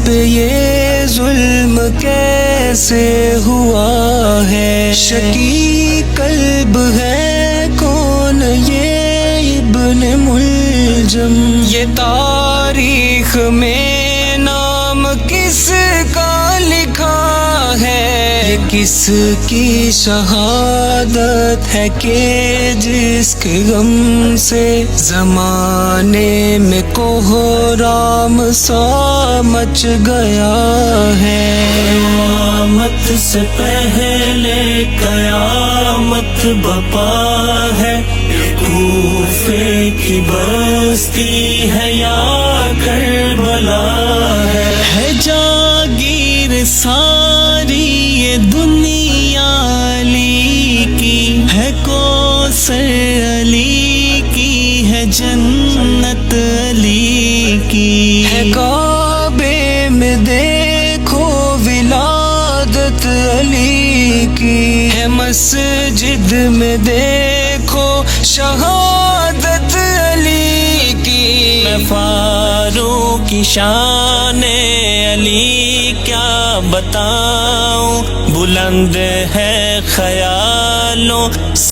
پہ یہ ظلم کیسے ہوا ہے؟ شکی قلب ہے کون یہ ابن ملجم؟ یہ تاریخ میں نام کس کا لکھا ہے؟ یہ کس کی شہادت ہے کہ جس کے غم سے زمانے میں کوہرام سا مچ گیا ہے؟ قیامت سے پہلے قیامت بپا ہے، یہ کوفے کی بستی ہے یا کربلا ہے جاگیر ساری یہ دنیا علی کی ہے، کوثر علی کی ہے، جنت علی کی ہے، کعبے میں دیکھو ولادت علی کی ہے، مسجد میں دیکھو شہادت علی کی۔ میں فاروق کی شان علی کیا بتاؤں، بلند ہے خیالوں